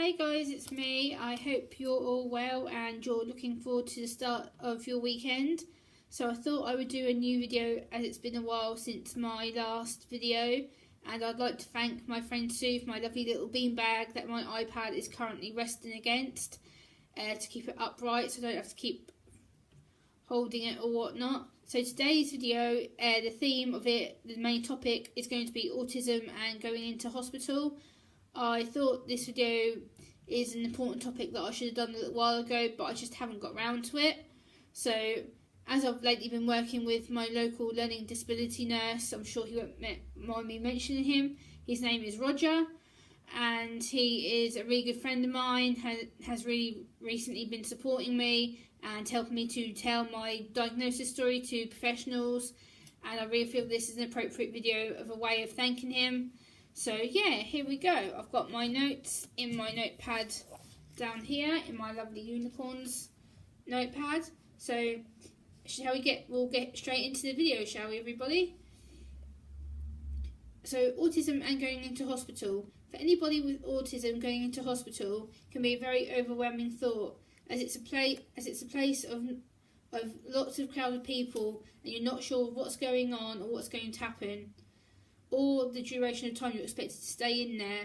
Hey guys, it's me. I hope you're all well and you're looking forward to the start of your weekend. So I thought I would do a new video as it's been a while since my last video, and I'd like to thank my friend Sue for my lovely little beanbag that my iPad is currently resting against to keep it upright so I don't have to keep holding it or whatnot. So today's video, the theme of it, the main topic is going to be autism and going into hospital. I thought this video is an important topic that I should have done a little while ago, but I just haven't got round to it. So, as I've lately been working with my local learning disability nurse, I'm sure he won't mind me mentioning him. His name is Roger, and he is a really good friend of mine, has really recently been supporting me and helping me to tell my diagnosis story to professionals, and I really feel this is an appropriate video of a way of thanking him. So yeah, here we go. I've got my notes in my notepad down here in my lovely unicorns notepad. So we'll get straight into the video, shall we, everybody? So autism and going into hospital. For anybody with autism, going into hospital can be a very overwhelming thought, as it's a place of lots of crowded people, and you're not sure what's going on or what's going to happen, or the duration of time you're expected to stay in there,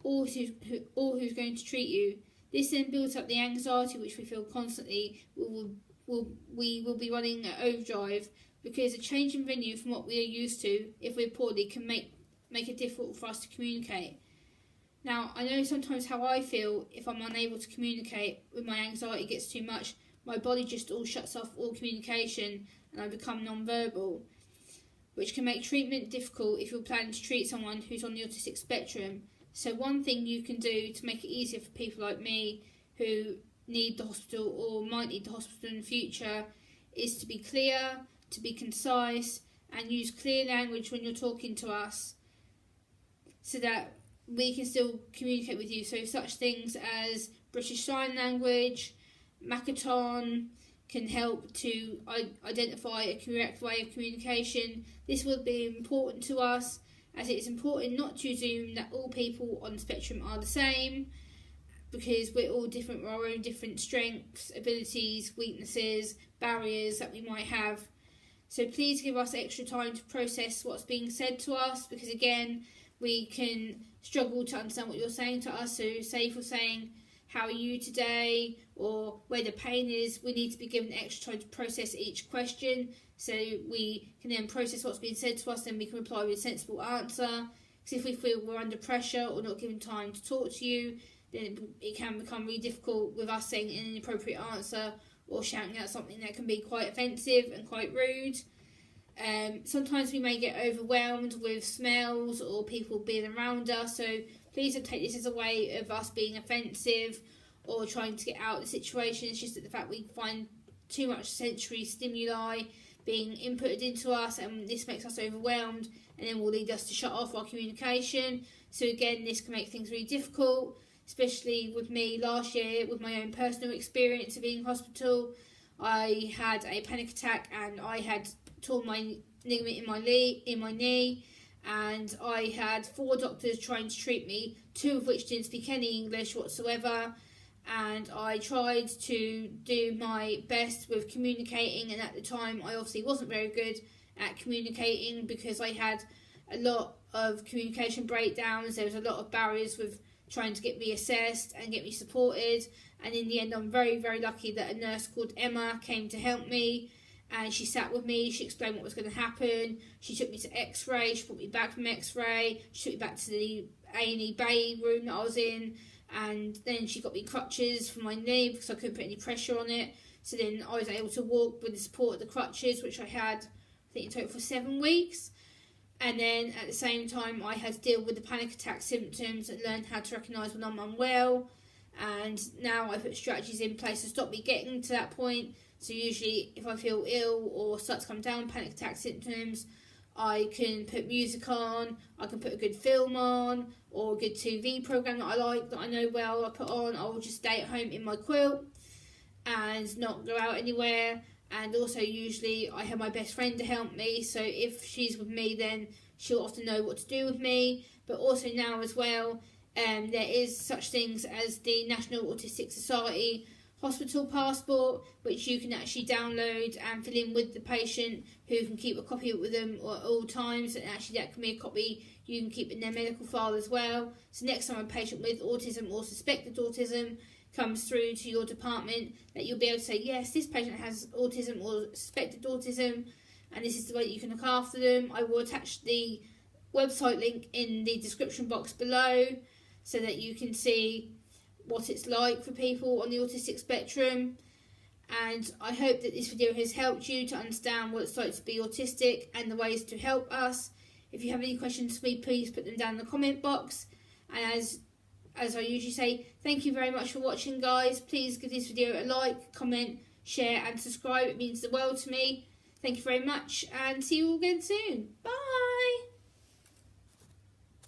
or who's going to treat you. This then builds up the anxiety which we feel constantly. We will be running at overdrive, because a change in venue from what we are used to, if we're poorly, can make it difficult for us to communicate. Now, I know sometimes how I feel if I'm unable to communicate. When my anxiety gets too much, my body just all shuts off all communication and I become non-verbal, which can make treatment difficult if you're planning to treat someone who's on the autistic spectrum. So one thing you can do to make it easier for people like me who need the hospital or might need the hospital in the future is to be clear, to be concise, and use clear language when you're talking to us so that we can still communicate with you. So such things as British Sign Language, Makaton, can help to identify a correct way of communication. This will be important to us, as it is important not to assume that all people on the spectrum are the same, because we're all different with our own different strengths, abilities, weaknesses, barriers that we might have. So please give us extra time to process what's being said to us, because again, we can struggle to understand what you're saying to us. So say if you're saying, "How are you today?" or "where the pain is," we need to be given extra time to process each question, so we can then process what's being said to us, then we can reply with a sensible answer. Because if we feel we're under pressure or not given time to talk to you, then it can become really difficult with us saying an inappropriate answer or shouting out something that can be quite offensive and quite rude. Sometimes we may get overwhelmed with smells or people being around us, so please don't take this as a way of us being offensive or trying to get out of the situation. It's just that the fact we find too much sensory stimuli being inputted into us, and this makes us overwhelmed, and then will lead us to shut off our communication. So again, this can make things really difficult, especially with me last year with my own personal experience of being in hospital. I had a panic attack and I had torn my ligament in my knee, and I had 4 doctors trying to treat me, 2 of which didn't speak any English whatsoever, and I tried to do my best with communicating, and at the time I obviously wasn't very good at communicating because I had a lot of communication breakdowns. There was a lot of barriers with trying to get me assessed and get me supported, and in the end I'm very, very lucky that a nurse called Emma came to help me, and she sat with me, she explained what was going to happen, she took me to x-ray, she put me back from x-ray, she took me back to the A&E Bay room that I was in, and then she got me crutches for my knee because I couldn't put any pressure on it. So then I was able to walk with the support of the crutches, which I had, I think, in total for 7 weeks. And then at the same time I had to deal with the panic attack symptoms and learn how to recognise when I'm unwell. And now I put strategies in place to stop me getting to that point. So usually if I feel ill or start to come down panic attack symptoms, I can put music on, I can put a good film on, or a good TV programme that I like, that I know well, I put on. I will just stay at home in my quilt and not go out anywhere. And also usually I have my best friend to help me, so if she's with me then she'll often know what to do with me. But also now as well, There is such things as the National Autistic Society hospital passport, which you can actually download and fill in with the patient, who can keep a copy with them at all times, and actually that can be a copy you can keep in their medical file as well. So next time a patient with autism or suspected autism comes through to your department, that you'll be able to say, yes, this patient has autism or suspected autism, and this is the way that you can look after them. I will attach the website link in the description box below so that you can see what it's like for people on the autistic spectrum. And I hope that this video has helped you to understand what it's like to be autistic and the ways to help us. If you have any questions for me, please put them down in the comment box. And as I usually say, thank you very much for watching, guys. Please give this video a like, comment, share and subscribe. It means the world to me. Thank you very much, and see you all again soon. Bye!